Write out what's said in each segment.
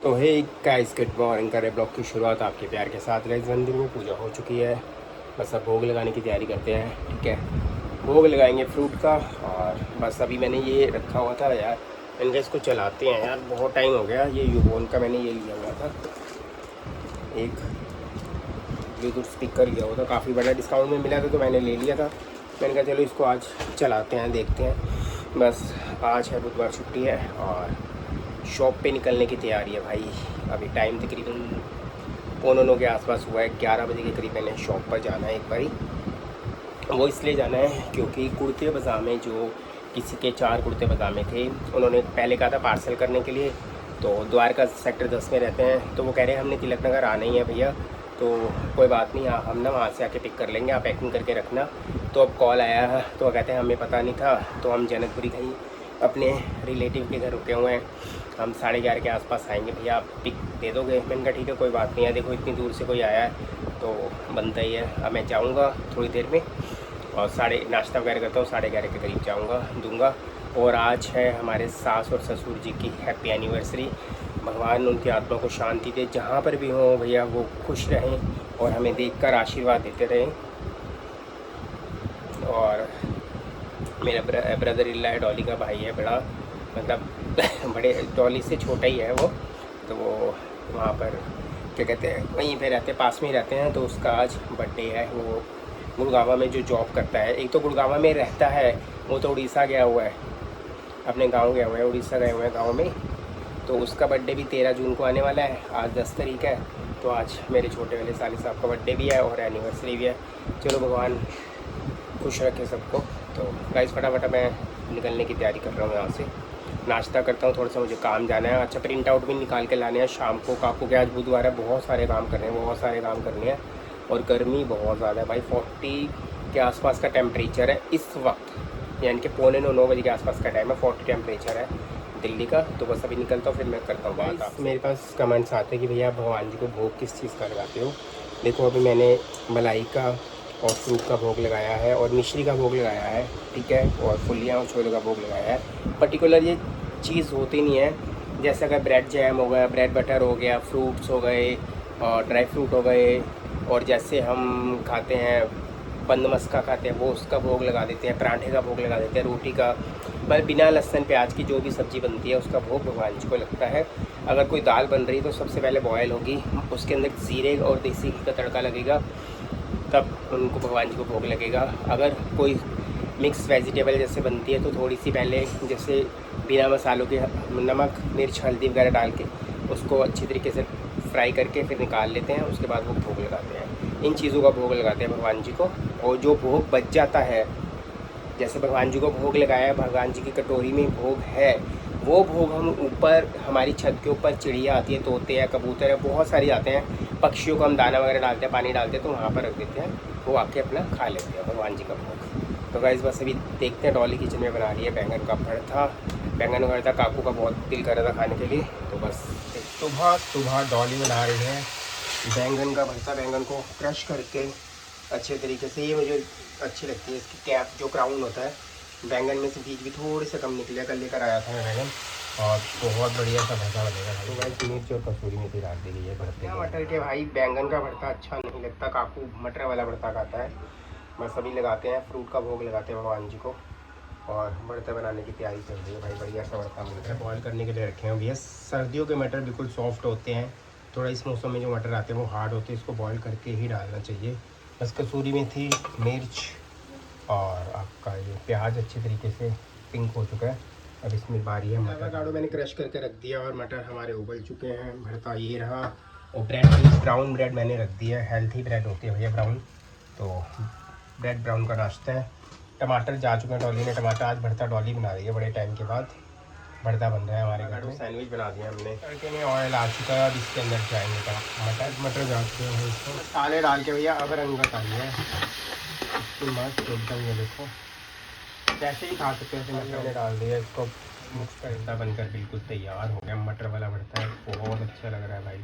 तो hey guys, good morning. करे blog की शुरुआत आपके प्यार के साथ। गाइस मंदिर में पूजा हो चुकी है, बस अब भोग लगाने की तैयारी करते हैं। ठीक है, भोग लगाएंगे फ्रूट का। और बस अभी मैंने ये रखा हुआ था यार, मैंने इसको चलाते हैं यार, बहुत टाइम हो गया। ये यूबोन का मैंने ये लिया हुआ था, एक ब्लूटूथ स्पीकर लिया हुआ था, काफ़ी बड़ा डिस्काउंट में मिला था तो मैंने ले लिया था। मैंने कहा चलो इसको आज चलाते हैं, देखते हैं। बस आज है बुधवार, छुट्टी है और शॉप पे निकलने की तैयारी है भाई। अभी टाइम तकरीबन 9:45 के आसपास हुआ है, 11 बजे के करीब मैंने शॉप पर जाना है एक बारी। वो इसलिए जाना है क्योंकि कुर्ते पजामे जो किसी के 4 कुर्ते पजामे थे, उन्होंने पहले कहा था पार्सल करने के लिए। तो द्वारका सेक्टर 10 में रहते हैं, तो वो कह रहे हैं हमने तिलक नगर आना ही है भैया, तो कोई बात नहीं, हम ना वहाँ से आके पिक कर लेंगे, आप पैकिंग करके रखना। तो अब कॉल आया है, तो वो कहते हैं हमें पता नहीं था, तो हम जनकपुरी कहीं अपने रिलेटिव के घर रुके हुए हैं, हम 11:30 के आसपास आएंगे भैया, आप पिक दे दोगे? मैंने कहा ठीक है, कोई बात नहीं है, देखो इतनी दूर से कोई आया है तो बनता ही है। अब मैं जाऊँगा थोड़ी देर में और नाश्ता वगैरह करता हूँ, 11:30 के करीब जाऊँगा, दूँगा। और आज है हमारे सास और ससुर जी की हैप्पी एनिवर्सरी। भगवान उनकी आत्मा को शांति दे, जहाँ पर भी हों भैया वो खुश रहें और हमें देखकर आशीर्वाद देते रहें। और मेरा ब्रदर इल्ला है, डॉली का भाई है बड़ा, मतलब बड़े डॉली से छोटा ही है वो, तो वो वहाँ पर क्या कहते हैं वहीं पे रहते, पास में ही रहते हैं। तो उसका आज बर्थडे है। वो गुड़गांव में जो जॉब करता है, एक तो गुड़गांव में रहता है, वो तो उड़ीसा गया हुआ है, अपने गांव गया हुआ है, उड़ीसा गए हुए हैं गांव में। तो उसका बर्थडे भी 13 जून को आने वाला है, आज 10 तारीख है। तो आज मेरे छोटे वाले साली साहब का बर्थडे भी है और एनिवर्सरी भी है। चलो भगवान खुश रखे सबको। तो गाइस फटाफट मैं निकलने की तैयारी कर रहा हूँ यहाँ से, नाश्ता करता हूँ, थोड़ा सा मुझे काम जाना है। अच्छा, प्रिंट आउट भी निकाल के लाने हैं शाम को। काकू के आज बुधवार है, बहुत सारे काम करने हैं, बहुत सारे काम करने हैं। और गर्मी बहुत ज़्यादा है भाई, 40 के आसपास का टेम्परेचर है इस वक्त, यानी कि 8:45-9 बजे के आसपास का टाइम है, 40 टेम्परेचर है दिल्ली का। तो बस अभी निकलता हूँ, फिर मैं करता हूँ बात आप। मेरे पास कमेंट्स आते हैं कि भैया भगवान जी को भोग किस चीज़ का लगाते हो। देखो अभी मैंने मलाई का और फ्रूट का भोग लगाया है और मिश्री का भोग लगाया है, ठीक है, और फुलियाँ और छोले का भोग लगाया है। पर्टिकुलर ये चीज़ होती नहीं है, जैसे अगर ब्रेड जैम हो गया, ब्रेड बटर हो गया, फ्रूट्स हो गए और ड्राई फ्रूट हो गए, और जैसे हम खाते हैं बंद मस्का खाते हैं, वो उसका भोग लगा देते हैं, पराठे का भोग लगा देते हैं, रोटी का, मतलब बिना लहसुन प्याज की जो भी सब्ज़ी बनती है उसका भोग भगवान जी को लगता है। अगर कोई दाल बन रही तो सबसे पहले बॉयल होगी, उसके अंदर ज़ीरे और देसी घी का तड़का लगेगा, तब उनको भगवान जी को भोग लगेगा। अगर कोई मिक्स वेजिटेबल जैसे बनती है तो थोड़ी सी पहले, जैसे बिना मसालों के, नमक मिर्च हल्दी वगैरह डाल के उसको अच्छी तरीके से फ्राई करके फिर निकाल लेते हैं, उसके बाद वो भोग लगाते हैं। इन चीज़ों का भोग लगाते हैं भगवान जी को। और जो भोग बच जाता है, जैसे भगवान जी को भोग लगाया, भगवान जी की कटोरी में भोग है, वो भोग हम ऊपर, हमारी छत के ऊपर चिड़िया आती है, तोते हैं, कबूतर है, बहुत सारी आते हैं, पक्षियों को हम दाना वगैरह डालते हैं, पानी डालते हैं, तो वहाँ पर रख देते हैं, वो आके अपना खा लेते हैं भगवान जी का भोग। तो गाइस बस अभी देखते हैं, डॉली किचन में बना रही है बैंगन का भरता। बैंगन भरता काकू का बहुत दिल कर रहा था खाने के लिए, तो बस सुबह सुबह डॉली बना रही है बैंगन का भरता। बैंगन को क्रश करके अच्छे तरीके से, ये मुझे अच्छी लगती है इसकी कैप, जो क्राउन होता है, बैंगन में से बीज भी थोड़े से कम निकले, कल लेकर आया था मैं बैंगन, और बहुत बढ़िया सा भरता बनेगा। तो भाई मिर्च और कसूरी मेथी डाल दी गई है भरते। मटर के भाई बैंगन का भरता अच्छा नहीं लगता, काकू मटर वाला भरता खाता है। बस अभी लगाते हैं, फ्रूट का भोग लगाते हैं भगवान जी को, और भरता बनाने की तैयारी चल रही है भाई, बढ़िया सा भरता मिल रहा है। बॉयल करने के लिए रखे हैं भैया। सर्दियों के मटर बिल्कुल सॉफ्ट होते हैं, थोड़ा इस मौसम में जो मटर आते हैं वो हार्ड होते हैं, इसको बॉयल करके ही डालना चाहिए। बस कसूरी मेथी, मिर्च और आपका ये प्याज अच्छे तरीके से पिंक हो चुका है। अब इसमें बारी है मटर। गाढ़ो मैंने क्रश करके रख दिया और मटर हमारे उबल चुके हैं। भरता ये रहा, और ब्रेड, ब्राउन ब्रेड मैंने रख दिया है, हेल्थी ब्रेड होती है भैया ब्राउन, तो ब्रेड ब्राउन का नाश्ता है। टमाटर जा चुके हैं डॉली ने, टमाटर आज भरता डॉली बना रही है, बड़े टाइम के बाद भरता बन रहा है हमारे घर में। सैंडविच बना दिया हमने, तड़के में ऑयल आ चुका है, अब इसके अंदर जाएंगे मटर जा चुके हैं, इसको मसाले डाल के भैया अब रंगत आई है इसकी मस्त एकदम। ये देखो कैसे ही खा सकते हैं, मैंने डाल दिया इसको, मिक्स करता बनकर बिल्कुल तैयार हो गया। मटर वाला भरता है, बहुत अच्छा लग रहा है भाई।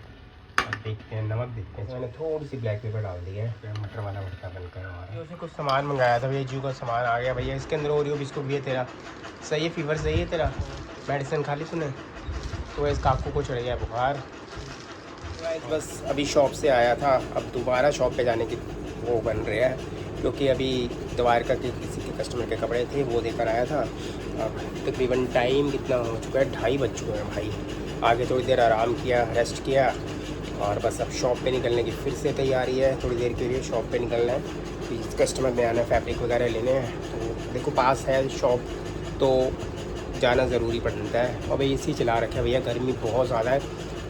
अब देखते हैं, नमक देखते हैं, मैंने थोड़ी सी ब्लैक पेपर डाल दी है। मटर वाला भरता बनकर हमारा। उसने कुछ सामान मंगाया था भैया, जू का सामान आ गया भैया। इसके अंदर ओरियो बिस्कुट भी है तेरा, सही है, फीवर सही है तेरा, मेडिसिन खा ली तूने? तो इस काकू को चढ़ गया बुखार। बस अभी शॉप से आया था, अब दोबारा शॉप पे जाने की वो बन रहा है, क्योंकि अभी द्वारका के किसी के कस्टमर के कपड़े थे वो देकर आया था। अब तकरीबन टाइम कितना हो चुका है, 2:30 बज चुके हैं भाई। आगे थोड़ी देर आराम किया, रेस्ट किया, और बस अब शॉप पे निकलने की फिर से तैयारी है। थोड़ी देर के लिए शॉप पे निकलना है, कस्टमर में आना है, फैब्रिक वगैरह लेने हैं। तो देखो पास है शॉप तो जाना ज़रूरी पड़ता है। और भाई एसी चला रखे भैया, गर्मी बहुत ज़्यादा है,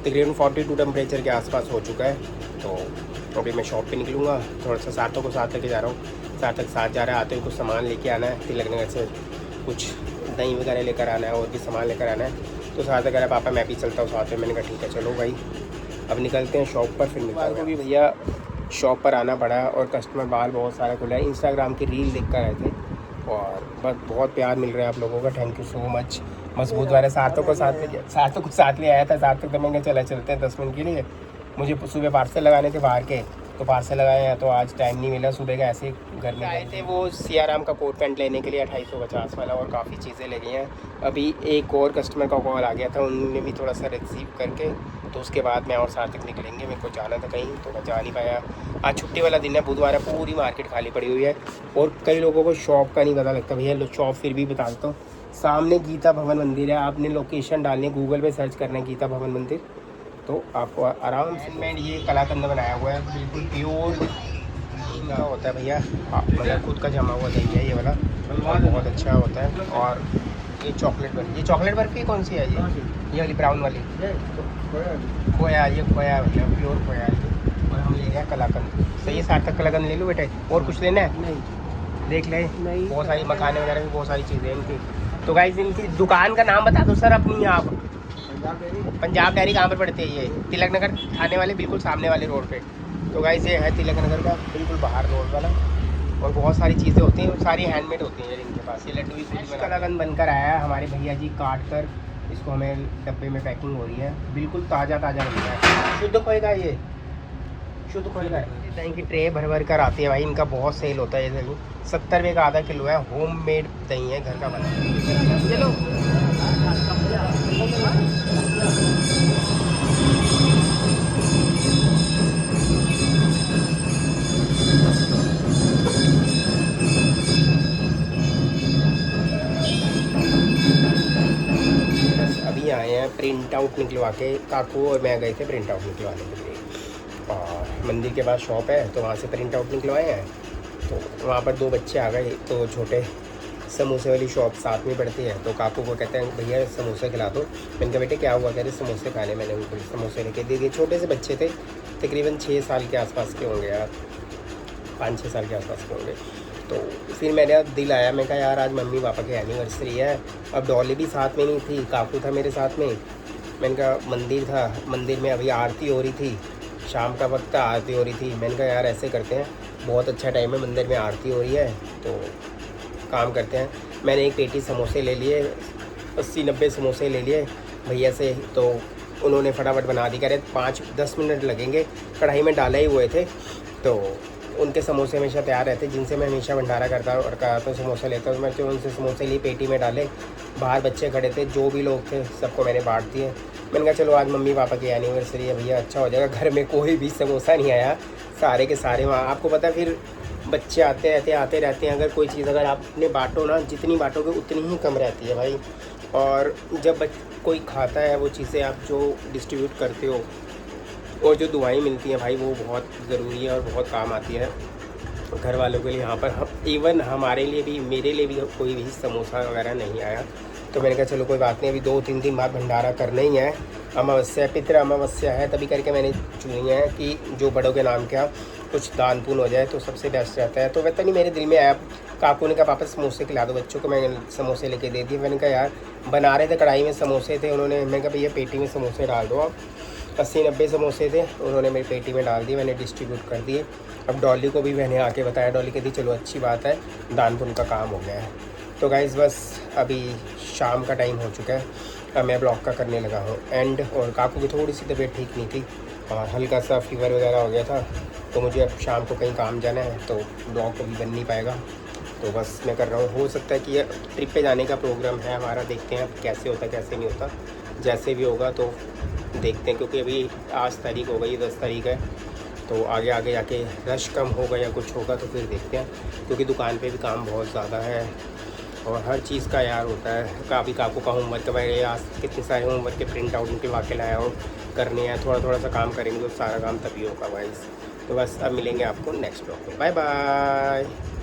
तकरीबन 42 टेम्परेचर के आसपास हो चुका है। तो अभी मैं शॉप पे निकलूँगा, थोड़ा सा सार्थक को साथ लेके जा रहा हूँ। सार्थक साथ जा रहा है, आते हुए कुछ सामान लेके आना है, तिलक नगर से कुछ दही वगैरह लेकर आना है और भी सामान लेकर आना है। तो सार्थक कह रहा पापा मैं भी चलता हूँ साथ में। मैंने कहा ठीक है चलो भाई, अब निकलते हैं शॉप पर। फिर मिलता को भी भैया शॉप पर आना पड़ा और कस्टमर बाहर बहुत सारा खुला है। इंस्टाग्राम की रील देख कर आए थे और बस बहुत प्यार मिल रहा है आप लोगों का, थैंक यू सो मच। मजबूत वाले सार्थक को साथ ले आया था। सार्थक तो मैंने चला चलते हैं 10 मिनट के लिए, मुझे सुबह पार्सल लगाने थे बाहर के, तो पार्सल लगाए हैं, तो आज टाइम नहीं मिला सुबह का, ऐसे घर में आए थे। वो सियाराम का कोट पैंट लेने के लिए 2850 वाला, और काफ़ी चीज़ें ले गई हैं। अभी एक और कस्टमर का कॉल आ गया था, उन्होंने भी थोड़ा सा रिसीव करके, तो उसके बाद मैं और सार्थक निकलेंगे। मेरे को जाना था कहीं तो मैं जा नहीं पाया। आज छुट्टी वाला दिन है, बुधवार है, पूरी मार्केट खाली पड़ी हुई है और कई लोगों को शॉप का नहीं पता लगता। भैया शॉप फिर भी बता देता हूँ, सामने गीता भवन मंदिर है, आपने लोकेशन डालनी है, गूगल पे सर्च करना है गीता भवन मंदिर, तो आपको आराम से। मैं ये कलाकंद बनाया हुआ है, बिल्कुल प्योर का होता है भैया, मतलब खुद का जमा हुआ दही है ये वाला, बहुत अच्छा होता है। और ये चॉकलेट बर्फी कौन सी है ये वाली ब्राउन वाली खोया, ये खोया भैया, प्योर खोया है। और हम ले गए कलाकंद। सही है सार्थक, कलाकंद ले लो बेटे, और कुछ लेना है? नहीं देख ले, बहुत सारी मखाने वगैरह भी, बहुत सारी चीज़ें इनकी। तो गाइस इनकी दुकान का नाम बता दो सर अपनी। आप पंजाब डेयरी कहाँ पर पड़ती है? ये तिलक नगर थाने वाले बिल्कुल सामने वाले रोड पे। तो गाइस ये है तिलक नगर का बिल्कुल बाहर रोड वाला, और बहुत सारी चीज़ें होती हैं, सारी हैंडमेड होती हैं इनके पास। ये लड्डू भी कलाकंद बनकर आया है, हमारे भैया जी काट कर इसको हमें डब्बे में पैकिंग हो रही है, बिल्कुल ताज़ा ताज़ा लगता है, शुद्ध खोए का, ये शुद्ध खोए का है। दही की ट्रे भर भर कर आती है भाई, इनका बहुत सेल होता है। ये दही 70 रुपये का आधा किलो है, होम मेड दही है, घर का बना। चलो अभी आए हैं प्रिंट आउट निकलवा के, काकू और मैं गए थे प्रिंट आउट निकलवाने के लिए, और मंदिर के पास शॉप है तो वहाँ से प्रिंट आउट निकलवाए हैं। तो वहाँ पर 2 बच्चे आ गए, तो छोटे समोसे वाली शॉप साथ में पड़ती है, तो काकू को कहते हैं भैया समोसे खिला दो। मैंने कहा बेटे क्या हुआ? कह रहे समोसे खाने। मैंने उनको समोसे लेके दे दिए। छोटे से बच्चे थे, तकरीबन 6 साल के आसपास के होंगे यार, 5-6 साल के आसपास के होंगे। तो फिर मेरा दिल आया, मैं कहा यार आज मम्मी पापा की एनिवर्सरी है। अब डॉली भी साथ में नहीं थी, काकू था मेरे साथ में। मैंने कहा मंदिर था, मंदिर में अभी आरती हो रही थी, शाम का वक्त आरती हो रही थी। मैंने कहा यार ऐसे करते हैं, बहुत अच्छा टाइम है, मंदिर में आरती हो रही है, तो काम करते हैं। मैंने एक पेटी समोसे ले लिए, 80-90 समोसे ले लिए भैया से, तो उन्होंने फटाफट बना दी। कह रहे 5-10 मिनट लगेंगे, कढ़ाई में डाले ही हुए थे। तो उनके समोसे हमेशा तैयार रहते, जिनसे मैं हमेशा भंडारा करता और कहा तो समोसा लेता हूँ मैं, तो उनसे समोसे लिए, पेटी में डाले। बाहर बच्चे खड़े थे, जो भी लोग थे सबको मैंने बांट दिए। मैंने कहा चलो आज मम्मी पापा की एनिवर्सरी है भैया, अच्छा हो जाएगा। घर में कोई भी समोसा नहीं आया, सारे के सारे वहाँ। आपको पता है फिर बच्चे आते रहते हैं, अगर कोई चीज़ अगर आपने बांटो ना, जितनी बांटोगे उतनी ही कम रहती है भाई। और जब कोई खाता है वो चीज़ें आप जो डिस्ट्रीब्यूट करते हो और जो दुआएं मिलती हैं भाई, वो बहुत ज़रूरी है और बहुत काम आती है घर वालों के लिए। यहाँ पर इवन हमारे लिए भी, मेरे लिए भी कोई भी समोसा वगैरह नहीं आया। तो मैंने कहा चलो कोई बात नहीं, अभी 2-3 दिन बाद भंडारा करना ही है, अमावस्या पितृ अमावस्या है, तभी करके मैंने चुनी है कि जो बड़ों के नाम क्या कुछ दान पुण्य हो जाए तो सबसे बेस्ट रहता है। तो वैसे नहीं मेरे दिल में आया, काकू ने कहा पापा समोसे खिला दो बच्चों को, मैं समोसे लेके दे दिए। मैंने कहा यार बना रहे थे, कढ़ाई में समोसे थे, उन्होंने, मैं कहा भैया पेटी में समोसे डाल दो आप। 80-90 समोसे थे, उन्होंने मेरी पेटी में डाल दिए, मैंने डिस्ट्रीब्यूट कर दिए। अब डॉली को भी मैंने आके बताया, डॉली कहती चलो अच्छी बात है, दान पुण्य का काम हो गया है। तो गाइज़ बस अभी शाम का टाइम हो चुका है, अब मैं ब्लॉग का करने लगा हूँ एंड। और काकू की थोड़ी सी तबीयत ठीक नहीं थी और हल्का सा फीवर वगैरह हो गया था, तो मुझे अब शाम को कहीं काम जाना है, तो ब्लॉग कभी बन नहीं पाएगा। तो बस मैं कर रहा हूँ, हो सकता है कि ये ट्रिप पे जाने का प्रोग्राम है हमारा, देखते हैं अब कैसे होता है कैसे नहीं होता। जैसे भी होगा तो देखते हैं, क्योंकि अभी आज तारीख हो गई, 10 तारीख है, तो आगे आगे जाके रश कम होगा या कुछ होगा तो फिर देखते हैं, क्योंकि दुकान पे भी काम बहुत ज़्यादा है और हर चीज़ का यार होता है। काफ़ी काकू का होमवर्क, मैं आज कितने सारे होमवर्क के प्रिंट आउट उनके वाके लाया हूँ, करने हैं, थोड़ा थोड़ा सा काम करेंगे तो सारा काम तभी होगा भाई। तो बस अब मिलेंगे आपको नेक्स्ट ब्लॉग में, बाय बाय।